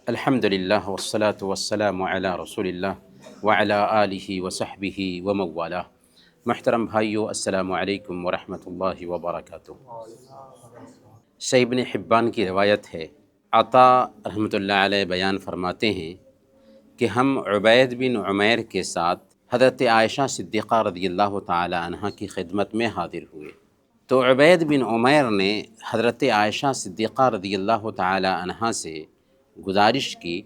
الحمدللہ والصلاة والسلام علی رسول اللہ وعلی آلہ وصحبہ وموالہ۔ محترم بھائیو، السلام علیکم ورحمۃ اللہ وبرکاتہ۔ صحیح ابن حبان کی روایت ہے، عطا رحمۃ اللہ علیہ بیان فرماتے ہیں کہ ہم عبید بن عمیر کے ساتھ حضرت عائشہ صدیقہ رضی اللہ تعالی عنہ کی خدمت میں حاضر ہوئے، تو عبید بن عمیر نے حضرت عائشہ صدیقہ رضی اللہ تعالی عنہ سے گزارش کی،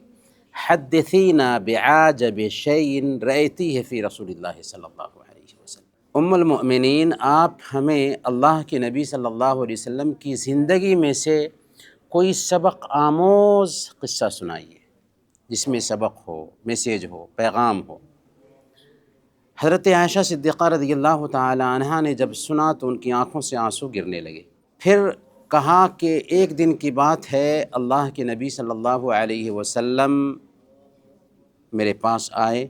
حدثینا بعجب شیء رأیتیہ فی رسول اللہ صلی اللہ علیہ وسلم، ام المؤمنین آپ ہمیں اللہ کے نبی صلی اللہ علیہ وسلم کی زندگی میں سے کوئی سبق آموز قصہ سنائیے، جس میں سبق ہو، میسیج ہو، پیغام ہو۔ حضرت عائشہ صدیقہ رضی اللہ تعالی عنہ نے جب سنا تو ان کی آنکھوں سے آنسو گرنے لگے۔ پھر کہا کہ ایک دن کی بات ہے، اللہ کے نبی صلی اللہ علیہ وسلم میرے پاس آئے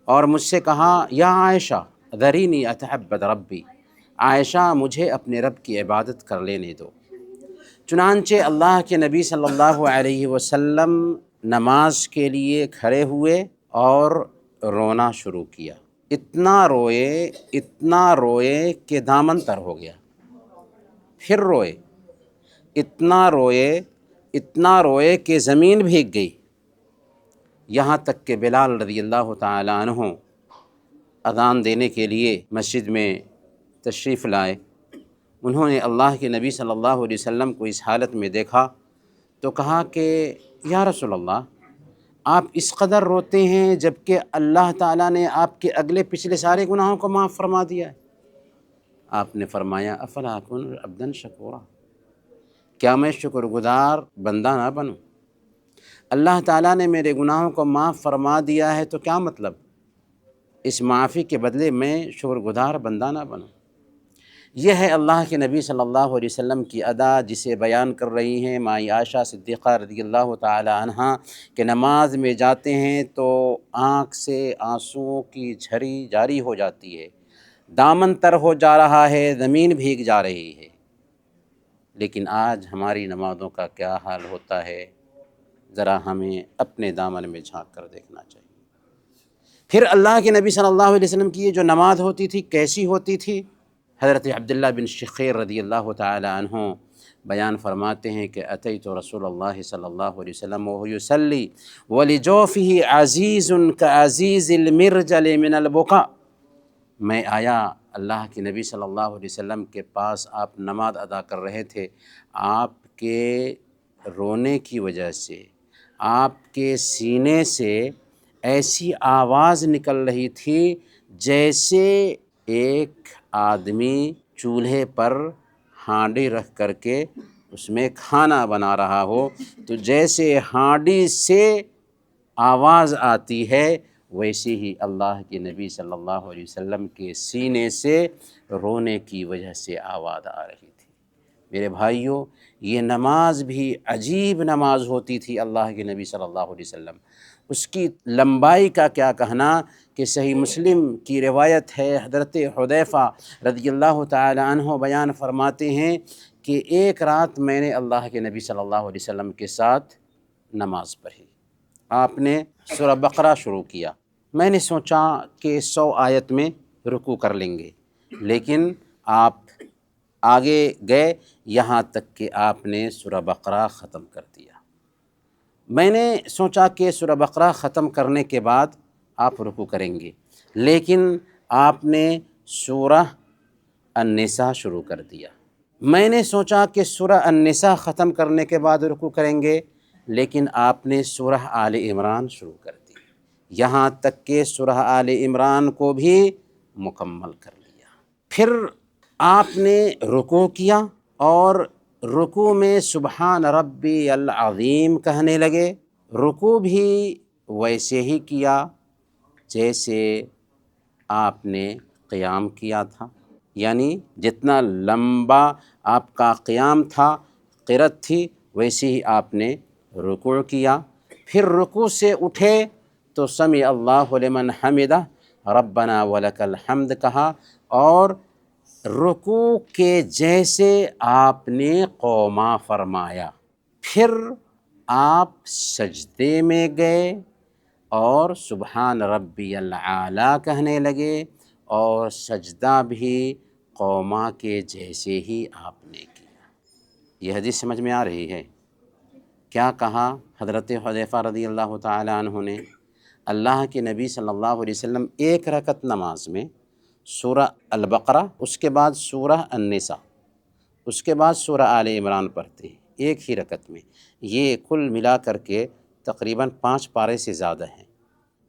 اور مجھ سے کہا، یا عائشہ ذرینی اتعبد ربی، عائشہ مجھے اپنے رب کی عبادت کر لینے دو۔ چنانچہ اللہ کے نبی صلی اللہ علیہ وسلم نماز کے لیے کھڑے ہوئے اور رونا شروع کیا۔ اتنا روئے کہ دامن تر ہو گیا، پھر روئے، اتنا روئے کہ زمین بھیگ گئی، یہاں تک کہ بلال رضی اللہ تعالی عنہ اذان دینے کے لیے مسجد میں تشریف لائے۔ انہوں نے اللہ کے نبی صلی اللہ علیہ وسلم کو اس حالت میں دیکھا تو کہا کہ یا رسول اللہ، آپ اس قدر روتے ہیں جبکہ اللہ تعالیٰ نے آپ کے اگلے پچھلے سارے گناہوں کو معاف فرما دیا ہے۔ آپ نے فرمایا، افلا اکون عبدا شکورا، کیا میں شکر گزار بندہ نہ بنوں؟ اللہ تعالیٰ نے میرے گناہوں کو معاف فرما دیا ہے تو کیا مطلب اس معافی کے بدلے میں شکر گزار بندہ نہ بنوں؟ یہ ہے اللہ کے نبی صلی اللہ علیہ وسلم کی ادا، جسے بیان کر رہی ہیں مائی عائشہ صدیقہ رضی اللہ تعالی عنہ کہ نماز میں جاتے ہیں تو آنکھ سے آنسوؤں کی جھری جاری ہو جاتی ہے، دامن تر ہو جا رہا ہے، زمین بھیگ جا رہی ہے۔ لیکن آج ہماری نمازوں کا کیا حال ہوتا ہے، ذرا ہمیں اپنے دامن میں جھانک کر دیکھنا چاہیے۔ پھر اللہ کے نبی صلی اللہ علیہ وسلم کی یہ جو نماز ہوتی تھی کیسی ہوتی تھی؟ حضرت عبداللہ بن شخیر رضی اللہ تعالی عنہ بیان فرماتے ہیں کہ اتیت رسول اللہ صلی اللہ علیہ وسلم وهو یصلی ولجوفہ عزیز کعزیز المرجل من البکاء، میں آیا اللہ کے نبی صلی اللہ علیہ وسلم کے پاس، آپ نماز ادا کر رہے تھے، آپ کے رونے کی وجہ سے آپ کے سینے سے ایسی آواز نکل رہی تھی جیسے ایک آدمی چولہے پر ہانڈی رکھ کر کے اس میں کھانا بنا رہا ہو، تو جیسے ہانڈی سے آواز آتی ہے ویسے ہی اللہ کے نبی صلی اللہ علیہ وسلم کے سینے سے رونے کی وجہ سے آواز آ رہی تھی۔ میرے بھائیوں، یہ نماز بھی عجیب نماز ہوتی تھی اللہ کے نبی صلی اللہ علیہ وسلم۔ اس کی لمبائی کا کیا کہنا کہ صحیح مسلم کی روایت ہے، حضرت حذیفہ رضی اللہ تعالی عنہ بیان فرماتے ہیں کہ ایک رات میں نے اللہ کے نبی صلی اللہ علیہ وسلم کے ساتھ نماز پڑھی، آپ نے سورہ بقرہ شروع کیا، میں نے سوچا کہ 100 آیت میں رکوع کر لیں گے، لیکن آپ آگے گئے یہاں تک کہ آپ نے سورہ بقرہ ختم کر دیا۔ میں نے سوچا کہ سورہ بقرہ ختم کرنے کے بعد آپ رکوع کریں گے، لیکن آپ نے سورہ النساء شروع کر دیا۔ میں نے سوچا کہ سورہ النساء ختم کرنے کے بعد رکوع کریں گے، لیکن آپ نے سورہ آل عمران شروع کر دی، یہاں تک کہ سورہ آل عمران کو بھی مکمل کر لیا۔ پھر آپ نے رکوع کیا اور رکوع میں سبحان ربی العظیم کہنے لگے، رکوع بھی ویسے ہی کیا جیسے آپ نے قیام کیا تھا، یعنی جتنا لمبا آپ کا قیام تھا، قرت تھی، ویسے ہی آپ نے رکوع کیا۔ پھر رکوع سے اٹھے تو سمع اللہ لمن حمدہ ربنا ولک الحمد کہا، اور رکوع کے جیسے آپ نے قوما فرمایا۔ پھر آپ سجدے میں گئے اور سبحان ربی الاعلیٰ کہنے لگے، اور سجدہ بھی قوما کے جیسے ہی آپ نے کیا۔ یہ حدیث سمجھ میں آ رہی ہے؟ کیا کہا حضرت حذیفہ رضی اللہ تعالیٰ عنہ نے؟ اللہ کے نبی صلی اللہ علیہ وسلم ایک رکعت نماز میں سورہ البقرہ، اس کے بعد سورہ النساء، اس کے بعد سورہ آل عمران پڑھتے ہیں ایک ہی رکعت میں۔ یہ کل ملا کر کے تقریباً 5 پارے سے زیادہ ہیں۔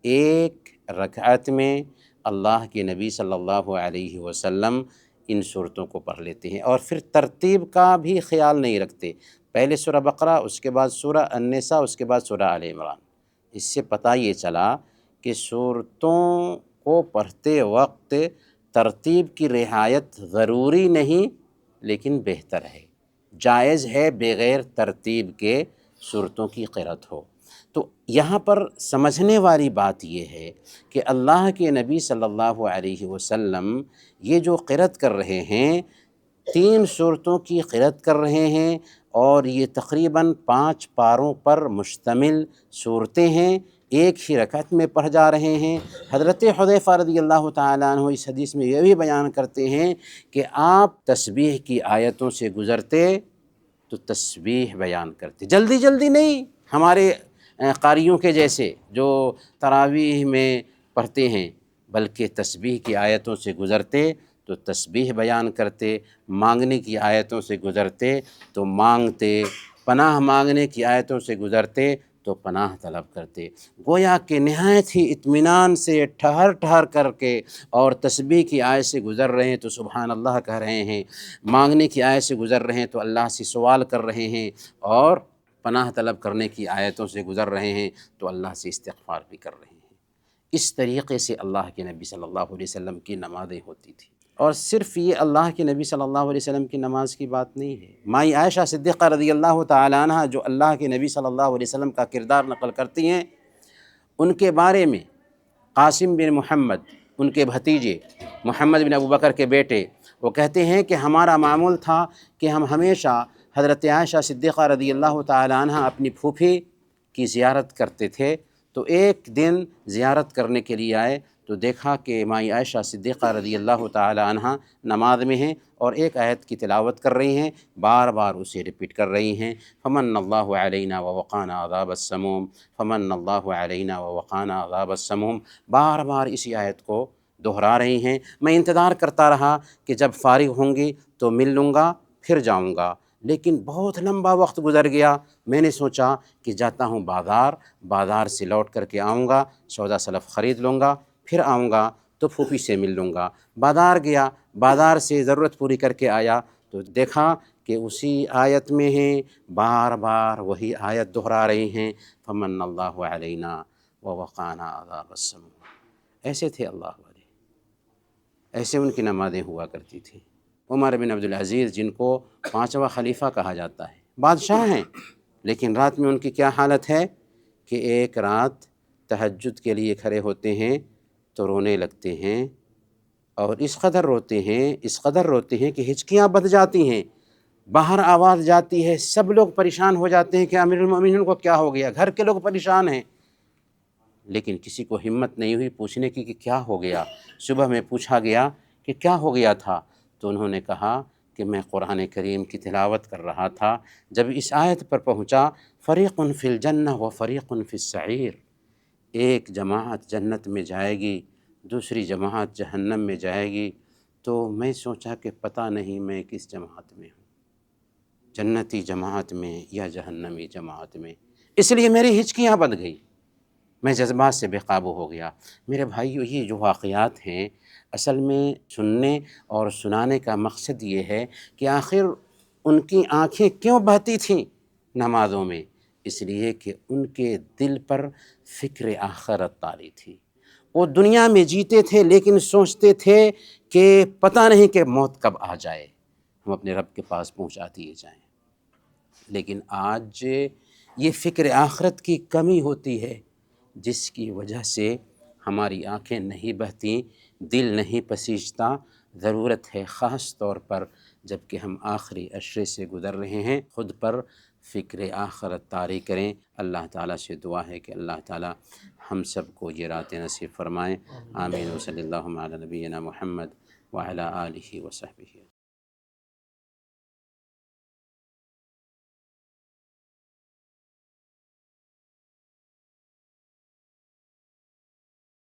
ایک رکعت میں اللہ کے نبی صلی اللہ علیہ وسلم ان صورتوں کو پڑھ لیتے ہیں، اور پھر ترتیب کا بھی خیال نہیں رکھتے، پہلے سورہ بقرہ، اس کے بعد سورہ النساء، اس کے بعد سورہ آل عمران۔ اس سے پتہ یہ چلا کہ صورتوں کو پڑھتے وقت ترتیب کی رعایت ضروری نہیں لیکن بہتر ہے، جائز ہے بغیر ترتیب کے صورتوں کی قرأت ہو۔ تو یہاں پر سمجھنے والی بات یہ ہے کہ اللہ کے نبی صلی اللہ علیہ وسلم یہ جو قرأت کر رہے ہیں 3 صورتوں کی قرأت کر رہے ہیں، اور یہ تقریباً 5 پاروں پر مشتمل صورتیں ہیں، ایک ہی رکعت میں پڑھ جا رہے ہیں۔ حضرت حذیفہ رضی اللہ تعالیٰ عنہ اس حدیث میں یہ بھی بیان کرتے ہیں کہ آپ تسبیح کی آیتوں سے گزرتے تو تسبیح بیان کرتے، جلدی جلدی نہیں، ہمارے قاریوں کے جیسے جو تراویح میں پڑھتے ہیں، بلکہ تسبیح کی آیتوں سے گزرتے تو تسبیح بیان کرتے، مانگنے کی آیتوں سے گزرتے تو مانگتے، پناہ مانگنے کی آیتوں سے گزرتے تو پناہ طلب کرتے۔ گویا کہ نہایت ہی اطمینان سے ٹھہر ٹھہر کر کے اور تسبیح کی آیت سے گزر رہے ہیں تو سبحان اللہ کہہ رہے ہیں، مانگنے کی آیت سے گزر رہے ہیں تو اللہ سے سوال کر رہے ہیں، اور پناہ طلب کرنے کی آیتوں سے گزر رہے ہیں تو اللہ سے استغفار بھی کر رہے ہیں۔ اس طریقے سے اللہ کے نبی صلی اللہ علیہ وسلم کی نمازیں ہوتی تھیں۔ اور صرف یہ اللہ کے نبی صلی اللہ علیہ وسلم کی نماز کی بات نہیں ہے، مائی عائشہ صدیقہ رضی اللہ تعالیٰ عنہ جو اللہ کے نبی صلی اللہ علیہ وسلم کا کردار نقل کرتی ہیں، ان کے بارے میں قاسم بن محمد، ان کے بھتیجے محمد بن ابوبکر کے بیٹے، وہ کہتے ہیں کہ ہمارا معمول تھا کہ ہم ہمیشہ حضرت عائشہ صدیقہ رضی اللہ تعالیٰ عنہ اپنی پھوپھی کی زیارت کرتے تھے، تو ایک دن زیارت کرنے کے لیے آئے تو دیکھا کہ مائی عائشہ صدیقہ رضی اللہ تعالی عنہ نماز میں ہیں اور ایک آیت کی تلاوت کر رہی ہیں، بار بار اسے ریپیٹ کر رہی ہیں، فمن اللہ علینا ووقانا عذاب السموم، فمن اللہ علینا ووقانا عذاب السموم، بار بار اسی آیت کو دہرا رہی ہیں۔ میں انتظار کرتا رہا کہ جب فارغ ہوں گی تو مل لوں گا پھر جاؤں گا، لیکن بہت لمبا وقت گزر گیا۔ میں نے سوچا کہ جاتا ہوں بازار سے لوٹ کر کے آؤں گا، سودا سلف خرید لوں گا، پھر آؤں گا تو پھوپھی سے مل لوں گا۔ بازار گیا، بازار سے ضرورت پوری کر کے آیا تو دیکھا کہ اسی آیت میں ہیں، بار بار وہی آیت دہرا رہی ہیں، فمن اللہ علینا ووقانا عذاب السموم۔ ایسے تھے اللہ والے، ایسے ان کی نمازیں ہوا کرتی تھیں۔ عمر بن عبدالعزیز، جن کو 5واں خلیفہ کہا جاتا ہے، بادشاہ ہیں، لیکن رات میں ان کی کیا حالت ہے کہ ایک رات تہجد کے لیے کھڑے ہوتے ہیں تو رونے لگتے ہیں، اور اس قدر روتے ہیں کہ ہچکیاں بندھ جاتی ہیں، باہر آواز جاتی ہے، سب لوگ پریشان ہو جاتے ہیں کہ امیر المومنین کو کیا ہو گیا، گھر کے لوگ پریشان ہیں، لیکن کسی کو ہمت نہیں ہوئی پوچھنے کی کہ کیا ہو گیا۔ صبح میں پوچھا گیا کہ کیا ہو گیا تھا، تو انہوں نے کہا کہ میں قرآن کریم کی تلاوت کر رہا تھا، جب اس آیت پر پہنچا فریق فی الجنہ و فریق فی السعیر، ایک جماعت جنت میں جائے گی، دوسری جماعت جہنم میں جائے گی، تو میں سوچا کہ پتہ نہیں میں کس جماعت میں ہوں، جنتی جماعت میں یا جہنمی جماعت میں، اس لیے میری ہچکیاں بندھ گئی، میں جذبات سے بے قابو ہو گیا۔ میرے بھائیو، یہ جو واقعات ہیں اصل میں سننے اور سنانے کا مقصد یہ ہے کہ آخر ان کی آنکھیں کیوں بہتی تھیں نمازوں میں، اس لیے کہ ان کے دل پر فکر آخرت طاری تھی۔ وہ دنیا میں جیتے تھے لیکن سوچتے تھے کہ پتہ نہیں کہ موت کب آ جائے، ہم اپنے رب کے پاس پہنچا دیے جائیں۔ لیکن آج یہ فکر آخرت کی کمی ہوتی ہے، جس کی وجہ سے ہماری آنکھیں نہیں بہتیں، دل نہیں پسیجتا، ضرورت ہے، خاص طور پر جب کہ ہم آخری عشرے سے گزر رہے ہیں، خود پر فکر آخرت طاری کریں۔ اللہ تعالیٰ سے دعا ہے کہ اللہ تعالیٰ ہم سب کو یہ راتیں نصیب فرمائیں۔ آمین و صلی اللہ علی نبینا محمد وعلی آلہ وصحبہ۔